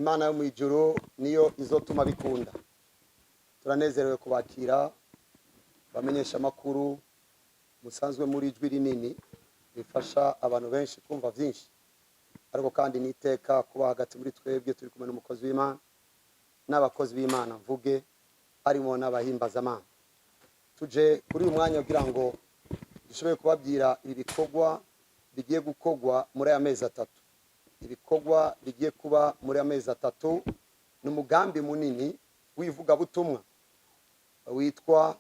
Imana yo mu ijuru niyo izotuma bikunda. Turanezerewe kubakira bamenyesha makuru musanzwe muri ijwi rinini bifasha abantu benshi kumva byinshi. Ariko kandi niteka kuba hagati muri twebwe turi kumwe n'umukozi w'Imana n'abakozi b'Imana mvuge harimo n'abahimbazamana. Tuje kuri uyu mwanya kugira ngo dushoboye kubabwira ibikorwa bigiye gukogwa muri aya mezi atatu. Ibikorwa bigiye kuba muri aya mezi atatu n'umugambi munini wivuga butumwa witwa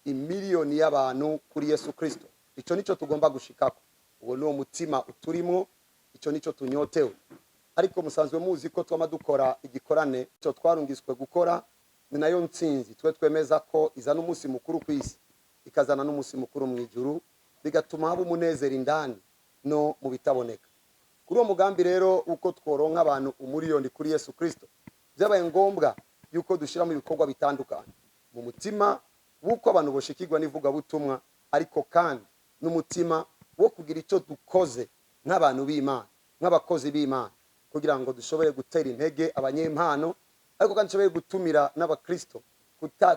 imiliyoni y'abantu kuri Yesu Kristo. Ico nico tugomba gushikako. Uwo no mutima uturimo, ico nico tunyotewe. Ariko musanzwe muzi ko twama dukora igikorane cyo twarungiswe gukora, ni nayo ntsinzi twemeza ko izana umunsi mukuru kwisi, ikazana n'umunsi mukuru mu ijuru, bigatuma haba umunezero indani no mu bitaboneka. Kuri uwo mugambi rero uko tworonka abantu umuriyoni kuri Yesu Kristo, byabaye ngombwa yuko dushira mu bikorwa bitandukanye. Mu mutima wuko abantu boshikirwa n'ivuga butumwa, ariko kandi n'umutima wo kugira ico dukoze nk'abantu b'Imana, nk'abakozi b'Imana, kugira ngo dushobore gutera intege abanyempano, ariko kandi dushobore gutumira n'abakristo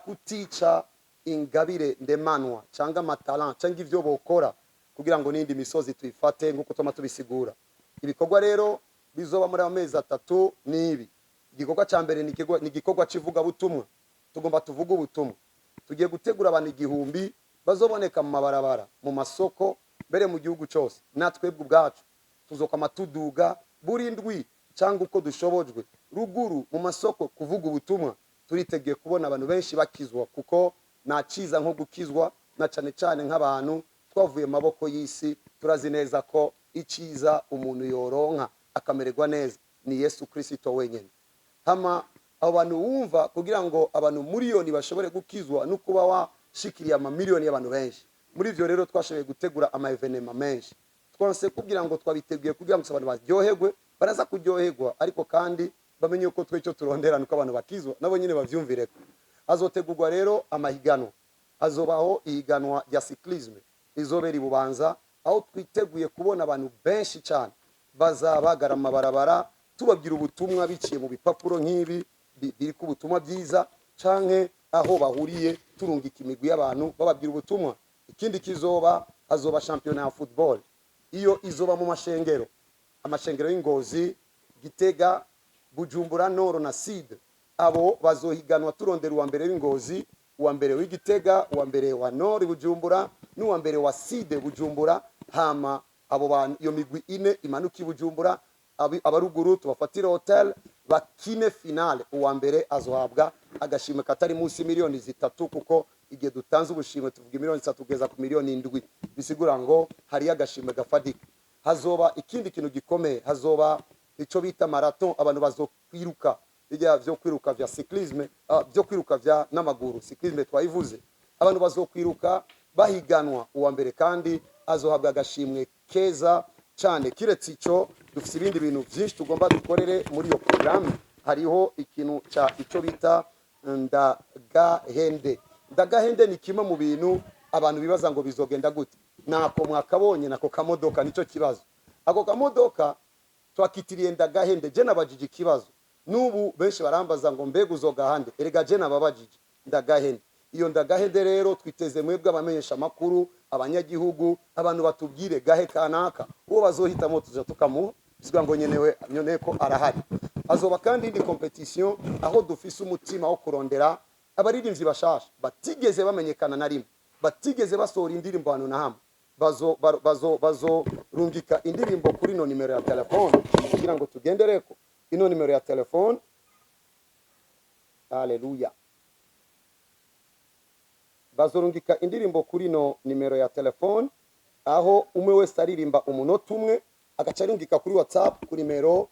kutica ingabire ndemanwa cyangwa amatalent cyangwa ivyo bokora, kugira ngo n'indi misozi tuyifate nk'uko tuma tubisigura. Ibikorwa rero bizoba muri amezi atatu nibi. Igikorwa ca mbere ni igikorwa civuga butumwa. Tugomba tuvuga ubutumwa. Tugiye gutegura abantu 1000 bazoboneka mu mabarabara, mu masoko, mbere mu gihugu cyose. Natwebwe ubwacu tuzokama tuduga buri ndwi cyangwa uko dushobojwe ruguru mu masoko kuvuga ubutumwa. Turitegeye kubona abantu benshi bakizwa, kuko naciza nko gukizwa na cyane cyane nk'abantu twavuye maboko y'isi. Turazi neza ko iciza umuntu yoronka akamererwa neza ni Yesu Kristo wenyene. Hama abo bantu wumva kugira ngo abantu miliyoni bashobore gukizwa no kuba washikiriye amamiliyoni y'abantu benshi. Muri ivyo rero twashoboye gutegura ama evenement menshi. Twanse kugira ngo twabiteguye kugira ngo abantu baryoherwe, baraza kuryoherwa, ariko kandi bamenye uko twecyo turondera nuko abantu bakizwa nabo nyine bavyumvireko. Azotegurwa rero amahiganwa. Azobaho ihiganwa rya cyclisme rizobera i Bubanza, aho twiteguye kubona abantu benshi cyane bazabagara amabarabara tubabwira ubutumwa biciye mu bipapuro nk'ibi biri ku butumwa byiza, canke aho bahuriye turungika imigwi y'abantu bababwira ubutumwa. Ikindi kizoba azoba championnat ya football, iyo izoba mu mashengero, amashengero y'Ingozi, Gitega, Bujumbura Nord na Sud. Abo bazohiganwa turondera uwa mbere w'Ingozi, uwa mbere w'Igitega, uwa mbere wa Nord Bujumbura, n'uwa mbere wa Sud Bujumbura. Hama abo bantu iyo migwi ine imanuka Bujumbura, abaruguru tubafatira hotel, bakine finale. Uwa mbere azohabwa agashimwe katari munsi miliyoni 3, kuko igihe dutanze ubushimwe tuvuga miliyoni 3 kugeza ku miliyoni 7. Bisigura ngo hari agashimwe gafadika. Hazoba ikindi kintu gikomeye, hazoba ico bita marathon. Abantu bazokwiruka bijya byo kwiruka vya cyclisme, byo kwiruka vya n'amaguru, cyclisme twayivuze. Abantu bazokwiruka bahiganwa, uwa mbere kandi azohabwa agashimwe keza cyane. Kiretse ico dufite ibindi bintu byinshi tugomba dukorere muri iyo programme. Hariho ikintu ca ico bita ndagahende. Ndagahende ni kimwe mu bintu abantu bibaza ngo bizogenda gute. Nako mwakabonye nako kamodoka nico kibazo. Ako kamodoka twakitiriye ndagahende. Je nabajije ikibazo, nubu benshi barambaza ngo mbega uzogahande. Erega je nababajije ndagahende. Iyo ndagahende rero twiteze mwebwe abamenyesha makuru, abanyagihugu, abantu batubwire gahe kanaka uwo bazohitamo tuza tukamu biswa ngo nyenewe ko arahari. Azoba kandi indi competition aho dufise umutima wo kurondera abaririmbyi bashasha batigeze bamenyekana na rimwe, batigeze basohora indirimbo hano na hamwe. Bazo rungika indirimbo kuri no nimero ya telefone kugira ngo tugendereko. Ino nimero ya telefone, haleluya, bazorungika indirimbo kuri no nimero ya telefone, aho umwe wese aririmba umunota umwe, agacarungika kuri WhatsApp kuri nimero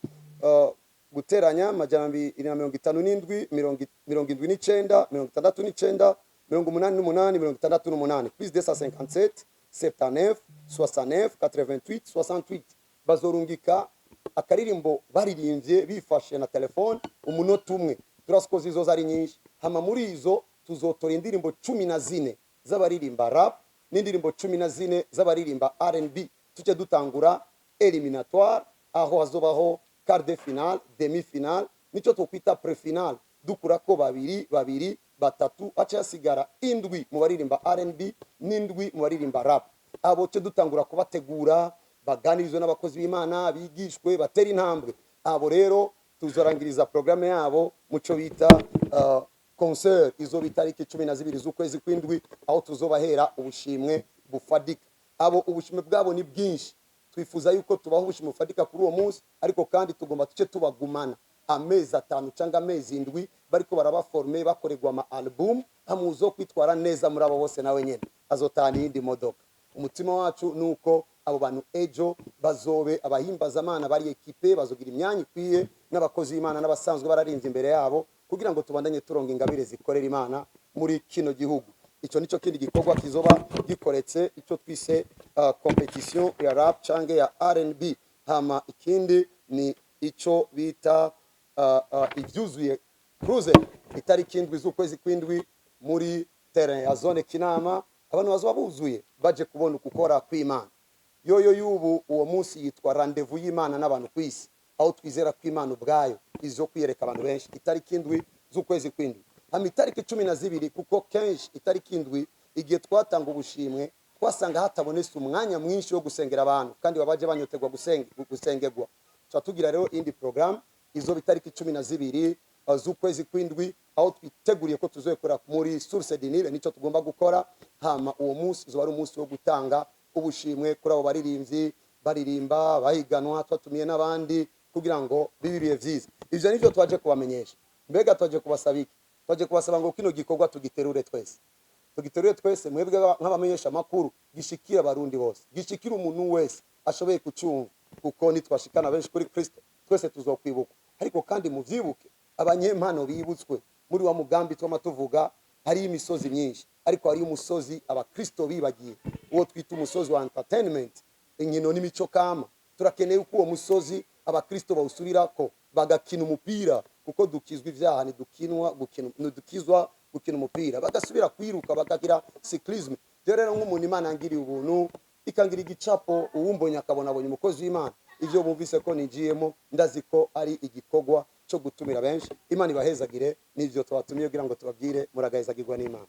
guteranya majambi 257 79 69 88 68 plus 257 79 69 88 68. Bazorungika akaririmbo baririmbye bifashe na telefone umunota umwe. Turaskoze izo zari nyinshi. Hama muri izo tuzotora indirimbo 14 z'abaririmba rap n'indirimbo 14 z'abaririmba R&B. Tujye dutangura eliminatoire, aho hazobaho quart de finale, demi finale, nico twokwita pre-finale. Dukurako babiri batatu acha hasigara indwi mu baririmba R&B n'indwi mu baririmba rap. Abo cyo dutangura kubategura baganirizwe n'abakozi b'Imana bigishwe batera intambwe. Abo rero tuzorangiriza programme yabo muco bita concert izo bitariki 12 z'ukwezi kw'indwi, aho tuzobahera ubushimwe bufadika. Abo ubushimwe bwabo ni bwinshi, twifuza yuko tubaho ubushimwe bufadika kuri uwo munsi, ariko kandi tugomba tuce tubagumana amezi 5 cyangwa amezi 7 bariko barabaforme bakoregwa ama album, hamuzo kwitwara neza muri abo bose nawe nyene azotana iyindi modoka. Umutima wacu nuko abo bantu ejo bazobe abahimbaza Imana bari ekipe, bazogira imyanya ikwiye n'abakozi b'Imana n'abasanzwe bararinze imbere yabo, kugira ngo tubandanye turonga ingabire zikorera Imana muri kino gihugu. Ico nico kindi gikorwa kizoba gikoretse, ico twise competition ya rap cange ya R&B. Hama ikindi ni ico bita ivyuzuye cruise itariki indwi z'ukwezi kw'indwi muri terrain ya zone Kinama. Abantu bazoba buzuye baje kubona ukukora kw'Imana. Yoyo yubu uwo munsi yitwa rendezvous y'Imana n'abantu kw'isi, aho twizera ko Imana ubwayo izo kwiyereka abantu benshi itariki indwi z'ukwezi kw'indwi. Hama itariki 12 kuko kenshi itariki indwi igihe twatanga ubushimwe twasanga hatabonetse umwanya mwinshi wo gusengera abantu kandi babaje banyotegwa gusengerwa. Tugira rero indi program izo bitariki 12 z'ukwezi kw'indwi, aho twiteguriye ko tuzokora muri Source du Nil. Nico tugomba gukora. Hama uwo munsi uzo ari umunsi wo gutanga ubushimwe kuri abo baririmbyi baririmba bahiganwa, twatumiye n'abandi kugira ngo bibiriye vyiza. Ivyo nivyo twaje kubamenyesha. Mbega twaje kubasaba iki? Twaje kubasaba ngo kino gikorwa tugiterure twese, mwebwe nk'abamenyesha makuru, gishikira abarundi bose, gishikira umuntu wese ashoboye kucumva, kuko nitwashikana benshi kuri Kristo twese tuzokwibuka. Ariko kandi muvyibuke abanyempano bibutswe muri wa mugambi twamatuvuga. Hari imisozi myinshi, ariko hari umusozi abakristo bibagiye, uwo twita umusozi wa entertainment, inkino n'imico kama. Turakeneye uko uwo musozi abakristo bawusubirako bagakina umupira, kuko dukizwa ivyaha dukizwa gukina umupira, bagasubira kwiruka bakagira cyclisme. Rero nk'umuntu Imana yangiriye ubuntu ikangira igicapo, uwumbonye akabona abonye umukozi w'Imana, ivyo bumvise ko nijiyemo, ndazi ko ari igikorwa cyo gutumira benshi. Imana ibahezagire, nivyo twatumiye kugira ngo tubabwire muragahezagirwa n'Imana.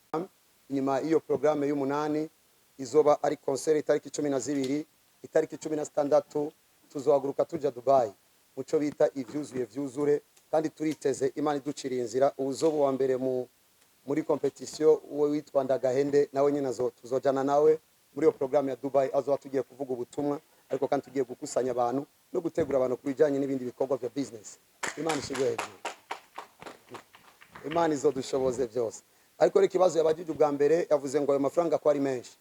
Nyuma iyo programme y'umunani izoba ari concert itariki 12, itariki 16 tuzohaguruka tuja Dubai muco bita ivyuzuye vyuzure, kandi turiteze Imana iduciriye inzira. Uzobo wa mbere muri competition we witwa Ndagahende, nawe nyene tuzojana nawe muri iyo programme ya Dubai. Azoba tugiye kuvuga ubutumwa, ariko kandi tugiye gukusanya abantu no gutegura abantu kubijanye n'ibindi bikorwa vya business. Imana ishigwe hejuru, Imana izodushoboze byose. Ariko rero ikibazo yabajije ubwa mbere, yavuze ngo ayo mafaranga ko ari menshi.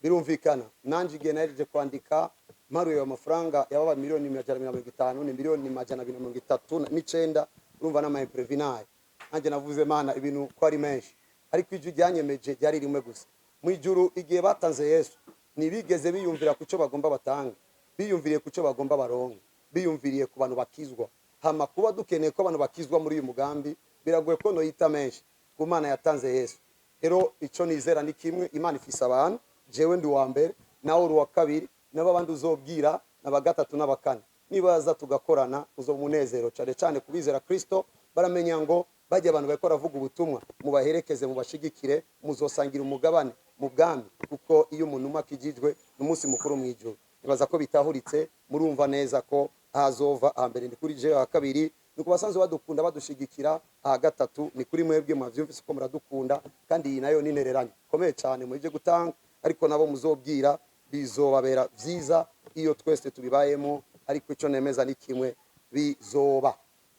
Birumvikana nanje igihe naje kwandika maruye ayo mafaranga yababa miliyoni 150 ni miliyoni 139. Urumva n'ama imprevinay, nanje navuze Mana ibintu ko ari menshi, ariko ijwi ryanyemeje ryari rimwe gusa. Mu ijuru igihe batanze Yesu nibigeze biyumvira kuco bagomba batanga, biyumviriye kuco bagomba baronke, biyumviriye ku bantu bakizwa. Hama kuba dukeneye ko abantu bakizwa muri uyu mugambi, biragoye ko no yita menshi ku Mana yatanze Yesu. Rero ico nizera ni kimwe, Imana ifise abantu, jewe ndi wa mbere nawe uri wa kabiri, nabo abandi uzobwira naba gatatu n'abakane. Nibaza tugakorana uzomunezero cyane cyane kubizera Kristo, baramenya ngo bajya abantu bakora vuga ubutumwa, mubaherekeze mubashigikire, muzosangira umugabane mu bwami, kuko iyo umuntu umakijijwe n'umunsi mukuru mu ijuru. Nibaza ko bitahuritse, murumva neza ko ahazova ahambere ni kuri je, aha kabiri ni ku basanzwe badukunda badushigikira, aha gatatu ni kuri mwebwe mwavyumvise ko muradukunda, kandi iyi nayo ninereranye komeye cyane muje gutanga, ariko nabo muzobwira bizobabera vyiza iyo twese tubibayemo. Ariko ico nemeza ni kimwe, bizoba.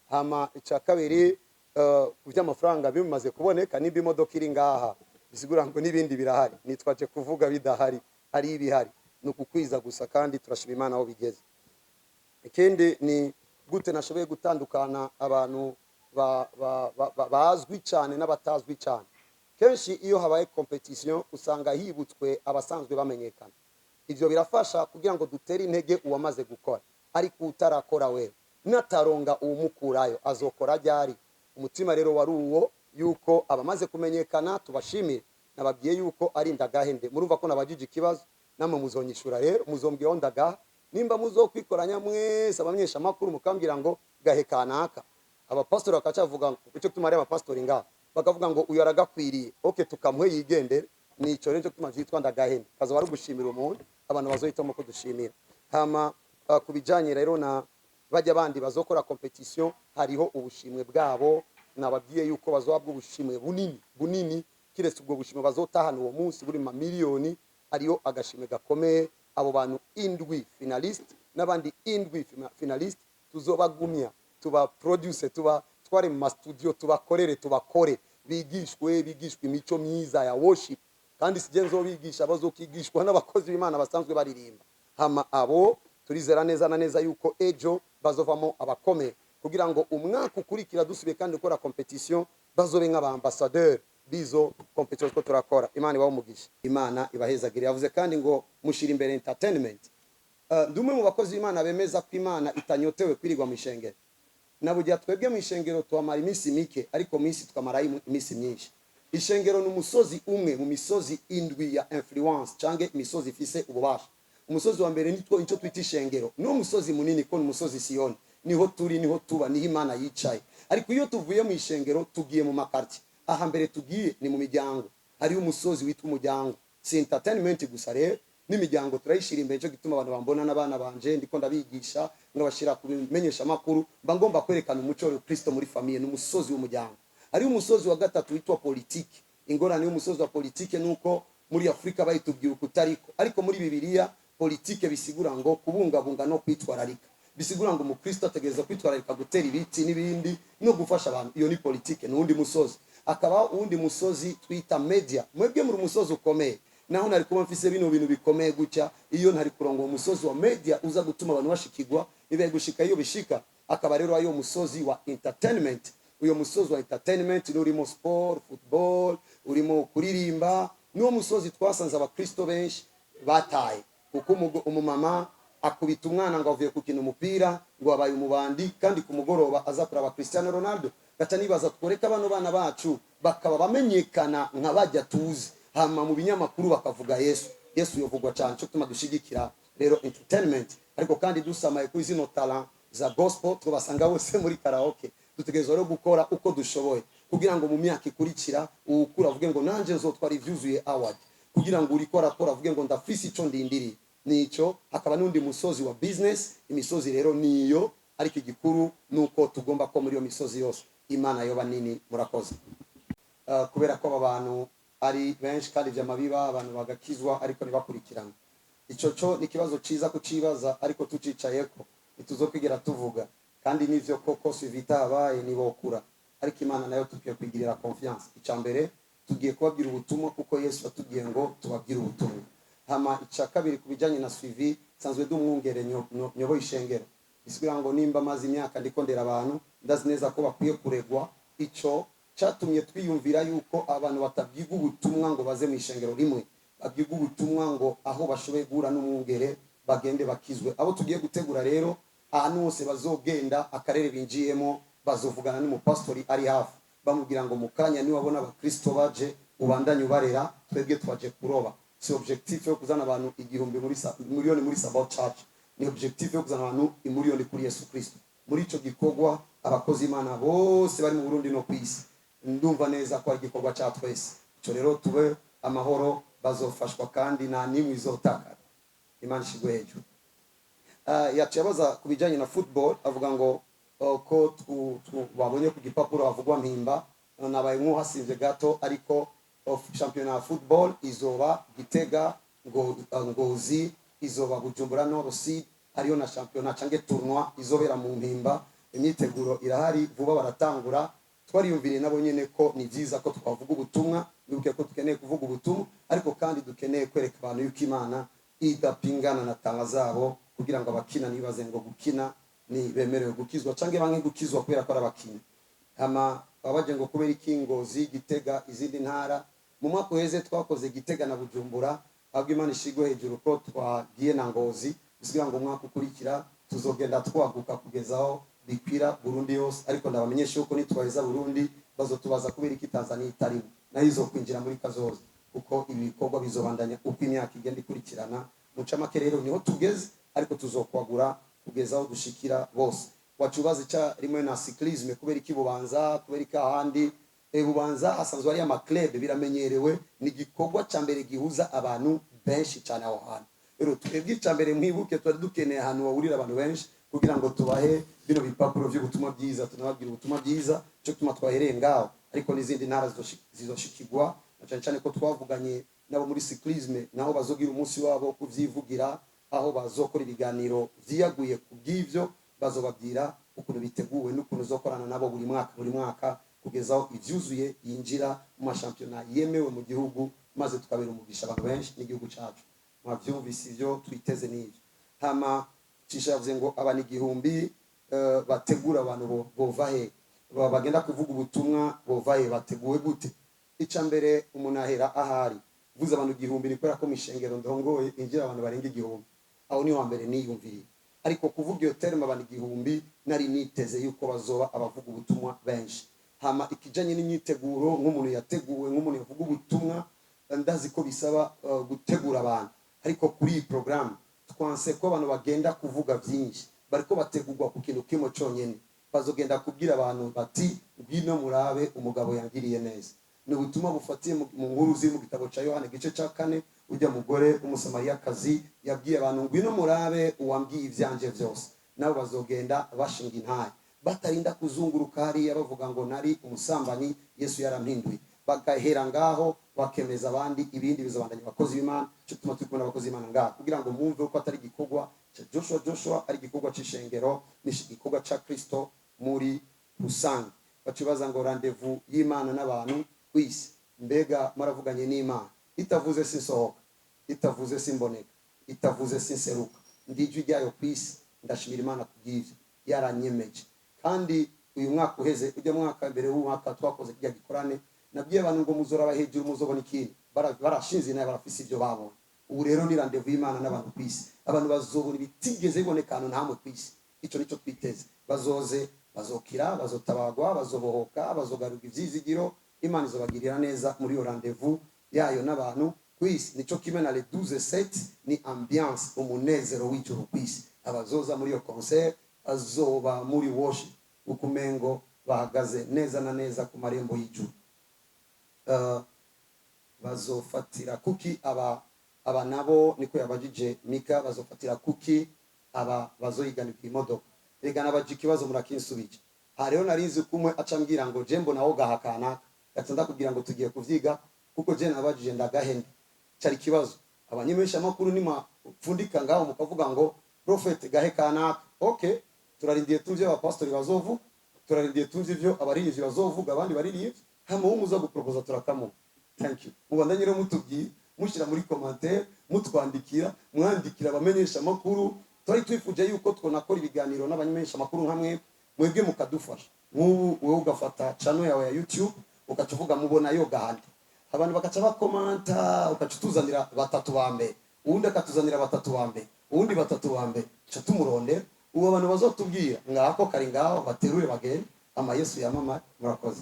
Hama ica kabiri kuvya amafaranga bimaze kuboneka, nimba imodoka iri ngaha bisigura ngo nibindi birahari, nitwaje kuvuga bidahari, hari ibihari, nukukwiza gusa, kandi turashima Imana aho bigeze. Ikindi ni gute nashoboye gutandukana abantu bazwi cyane n'abatazwi cyane. Kenshi iyo habaye competition usanga hibutswe abasanzwe bamenyekana. Ivyo birafasha kugira ngo dutere intege uwamaze gukora, ariko utarakora wewe nataronga uwumukurayo azokora ryari. Umutima rero wari uwo yuko abamaze kumenyekana tubashimire, nababwiye yuko ari Ndagahende. Murumva ko nabajije ikibazo, namwe muzonyishura. Rero muzombwiye Ndagaha nimba muzokwikoranya mwese abamenyesha makuru mukambira ngo gahe kanaka abapastori bakacavuga icyo tumare abapastori ngaho bakavuga ngo uyu aragakwiriye okay tukamuhe yigendere nico rero cyo tumazitwa ndagahene kaza bari gushimira umuntu abantu bazohitamo ko dushimira hama kubijanye rero na bajya bandi bazokora competition hariho ubushimwe bwabo nababwiye yuko bazohabwa ubushimwe bunini kiretse ubwo bushimwe bazotahana uwo munsi buri ma miliyoni ariyo agashimwe gakomeye abo bantu indwi finalist n'abandi indwi finalist tuzobagumya tuba produce tuba tware mu studio tubakore bigishwe imico myiza ya worship kandi sije nzobigisha bazokigishwa n'abakozi b'Imana basanzwe baririmba hama abo turizera neza na neza yuko ejo bazovamo abakome kugira ngo umwaka ukurikira dusubiye kandi gukora competition bazobe nk'aba ambassadeur bizo competition ko turakora. Imana ibaho umugisha, Imana ibahezagire. Yavuze kandi ngo mushira imbere entertainment. Ndumwe mu bakozi b'Imana bemeza ko Imana itanyotewe kwirigwa mu ishengero. Nabugiye twebwe mu ishengero twamara iminsi mike ariko mu isi tukamara iminsi myinshi. Ishengero n'umusozi umwe mu misozi indwi ya influence cange imisozi ifise ububasha. Umusozi wa mbere nitwo icyo twita ishengero. No musozi munini ko n'umusozi Sioni. Niho turi niho tuba niho Imana yicaye. Ariko iyo tuvuye mu ishengero tugiye mu makarti. Aha mbere tugiye ni mu miryango. Hari umusozi witwa umuryango. Si entertainment gusa rero n'imiryango turayishira imbere cyo gituma abantu bambona n'abana banje ndiko ndabigisha ngabashira kubimenyesha makuru mba ngomba kwerekana umuco wa Kristo muri famille n'umusozi w'umuryango. Hari umusozi wa gatatu witwa politiki. Ingorane y'umusozi wa politiki nuko muri Afrika bayitubwiye ukutariko ariko muri Bibiliya politiki bisigura ngo kubungabunga no kwitwararika. Bisigura ngo umukristo ategereza kwitwararika gutera ibiti n'ibindi no gufasha abantu. Iyo ni politiki n'undi musozi. Akaba undi musozi twita media. Mwebwe muri umusozi ukomeye. Naho nari kuba mfise bino bintu bikomeye gucya iyo ntari kurongo umusozi wa media uza gutuma abantu bashikirwa ibe gushika iyo bishika. Akaba rero ayo musozi wa entertainment. Uyo musozi wa entertainment urimo sport, football, urimo kuririmba. Niwo musozi twasanze abakristo benshi bataye. Kuko umumama akubita umwana ngo avuye kukina umupira ngo abaye umubandi kandi ku mugoroba aza kuraba Cristiano Ronaldo. Gaca nibaza tworeka bano bana bacu bakaba bamenyekana nka bajya tuzi hama mu binyamakuru bakavuga Yesu yovugwa cyane cyo tuma dushigikira rero entertainment ariko kandi dusamaye kuri zino talent za gospel tubasanga bose muri karaoke. Dutegerezwa rero gukora uko dushoboye kugira ngo mu myaka ikurikira ukura avuge ngo nanje nzotwara ivyuzuye award kugira ngo urikora avuge ngo ndafisi ico ndindiri nico. Hakaba n'undi musozi wa business. Imisozi rero niyo ariko igikuru nuko tugomba ko muri yo misozi yose Imana yoba nini. Murakoze. Kubera ko abantu ari benshi kandi byamabiba abantu bagakizwa ariko nibakurikirana ico cyo ni kibazo ciza kucibaza ariko tucicayeko ntituzokwigira tuvuga kandi nivyo koko sivita abaye nibokura ariko Imana nayo tugiye kwigirira confiance. Icambere tugiye kubabwira ubutumwa kuko Yesu atubwiye ngo tubabwire ubutumwa. Hama ica kabiri kubijanye na suivi sanzwe dumwungere nyobo ishengero. Bisigura ngo nimba mazi imyaka ndiko ndera abantu ndazi neza ko bakwiye kuregwa. Ico cyatumye twiyumvira yuko abantu batabyiga ubutumwa ngo baze mu ishengero rimwe, babyiga ubutumwa ngo aho bashoboye gura n'umwungere bagende bakizwe. Abo tugiye gutegura rero ahantu hose bazogenda akarere binjiyemo bazovugana n'umupastori ari hafi bamubwira ngo mukanya ni wabona abakristo baje ubandanye ubarera twebwe twaje kuroba. Si objectif yo kuzana abantu igihumbi muri miliyoni muri Sabbath Church, ni objectif yo kuzana abantu imiliyoni kuri Yesu Kristo. Muri ico gikorwa abakozi Imana bose bari mu Burundi no kwisi ndumva neza ko ari igikorwa cya twese. Ico rero tube amahoro bazofashwa kandi nta nimwe izotakara. Imana ishigwe hejuru. Yacibaza kubijanye na football avuga ngo ko babonye ku gipapuro avugwa mpimba nabaye nk'uhasinze gato ariko championnat football izoba Gitega Ngozi izoba Bujumbura Nord-Sud ariyo na championnat cange tournoi izobera mu mpimba. Imyiteguro irahari vuba baratangura. Twariyumviriye nabo nyene ko ni byiza ko twavuga ubutumwa bibuke ko tukeneye kuvuga ubutumwa ariko kandi dukeneye kwereka abantu yuko Imana idapingana na tanga zabo kugira ngo abakina nibaze ngo gukina ni bemerewe gukizwa cange banke gukizwa kubera ko arabakina. Hama babaje ngo kubera ikingozi Gitega izindi ntara mu mwaka uheze twakoze Gitega na Bujumbura abwo Imana ishigwe hejuru ko twagiye na Ngozi. Bisigira ngo umwaka ukurikira tuzogenda twaguka kugezaho bikwira Burundi yose ariko ndabamenyesha uko nitwaheza Burundi bazotubaza kubera iki Tanzania itari na hizo kwinjira muri kazoza kuko ibikorwa bizobandanya uko imyaka igenda ikurikirana. Muca make rero niho tugeze ariko tuzokwagura kugeza aho dushikira bose. Wacubaza cha rimwe na cyclisme kubera iki Bubanza, kubera iki ahandi. Bubanza hasanzwe ari ama club biramenyerewe, ni gikorwa ca mbere gihuza abantu benshi cyane aho hantu. Rero twebwe ca mbere mwibuke twari dukeneye ahantu wahurira abantu benshi kugira ngo tubahe bino bipapuro by'ubutumwa bwiza, tunababwira ubutumwa bwiza cyo tuma twahereye ngaho, ariko n'izindi ntara zizoshikirwa cyane cyane ko twavuganye nabo muri cyclisme naho bazogira umunsi wabo kuvyivugira, aho bazokora ibiganiro vyiyaguye kubw'ivyo, bazobabwira ukuntu biteguwe n'ukuntu uzokorana nabo buri mwaka kugezaho ivyuzuye yinjira mu mashampiyona yemewe mu gihugu, maze tukabera umugisha abantu benshi n'igihugu cyacu. Mwavyumvise ivyo twiteze n'ivyo. Hama cisha yavuze ngo abana igihumbi bategura abantu bova he, bagenda kuvuga ubutumwa bova he, bateguwe gute? Ica mbere umuntu ahera ahari. Vuze abantu igihumbi nikora ko mishengero ndongoye injira abantu barenga igihumbi, aho ni wa mbere niyumviriye. Ariko kuvuga iyo terme abantu igihumbi nari niteze yuko bazoba abavuga ubutumwa benshi. Hama ikijanye n'imyiteguro nk'umuntu yateguwe, nk'umuntu yavuga ubutumwa, ndazi ko bisaba gutegura abantu, ariko kuri iyi programme twanse ko abantu bagenda kuvuga byinshi, bariko bategurwa ku kintu kimwe cyonyene. Bazogenda kubwira abantu bati ngwino murabe umugabo yangiriye neza. Ni ubutumwa bufatiye mu nkuru ziri mu gitabo cya Yohana gice cya 4, ujya mugore w'umusamariyakazi yabwiye abantu ngwino murabe uwambwiye ivyanje byose. Nabo bazogenda bashinga intaye, batarinda kuzunguruka hariya bavuga ngo nari umusambanyi Yesu yarampinduye. Bagahera ngaho bakemeza abandi, ibindi bizabandanya abakozi b'Imana. Cyo tuma turi kubona abakozi b'Imana ngaho kugira ngo mwumve ko atari gikorwa cya Joshua ari gikorwa c'ishengero, ni gikorwa ca Kristo muri rusange. Bacibaza ngo rendezvous y'Imana n'abantu kwisi, mbega maravuganye n'Imana, itavuze sinsohoka, itavuze simboneka, itavuze sinseruka, ndijwi ryayo kwisi. Ndashimira Imana kubw'ivyo yaranyemeje. Kandi uyu mwaka uheze, ujya mwaka mbere w'umwaka twakoze kijya gikorane, nabwiye abantu ngo muzora hejuru muzobona ikintu, barashinze naye barafise ibyo babona. Ubu rero ni rendezvous y'Imana n'abantu kwisi, abantu bazobona ibitigeze biboneka ahantu ntamwe kwisi. Ico nico twiteze, bazoze, bazokira, bazotabagwa, bazobohoka, bazogaruka ivyizigiro. Imana izobagirira neza muri iyo rendezvous yayo n'abantu kwisi. Nico kimwe na le 12/7 ni ambiance, umunezero w'ijuru kwisi. Abazoza muri iyo concert azoba muri worship ukumengo bahagaze neza na neza ku marembo y'ijuru. Bazofatira kuki aba nabo niko yabajije Mika, bazofatira kuki aba bazoyiganira imodoka. Rega nabaje ikibazo murakinsubije. Hariho narinzi kumwe acambwira ngo jembo nawo gahakana, gatanda kugira ngo tugiye kuvyiga kuko je nabajije ndagahenda. Cari kibazo abanyemesha makuru nima pfundika ngaho mukavuga ngo prophet gahekana. Okay, turarindiye tuje abapastori bazovu, turarindiye tuje ivyo abaririzi bazovuga, abandi baririye hama umuza guproposa turakamu. Thank you. Mubandanye rero mutubwira, mushira muri commentaire, mutwandikira, mwandikira abamenyesha makuru. Twari twifuje yuko twonakora ibiganiro n'abanyemesha makuru nkamwe, mwebwe mukadufasha. Nk'ubu wewe ugafata channel yawe ya YouTube ukacuvuga mubona yo gahandi, abantu bakaca bakomanta, ukacutuzanira batatu bambe, uwundi akatuzanira batatu bambe, uwundi batatu bambe, cha tumuronde uwo abantu bazotubwira ngako kari ngaho baterure bagende ama Yesu yamama. Murakoze.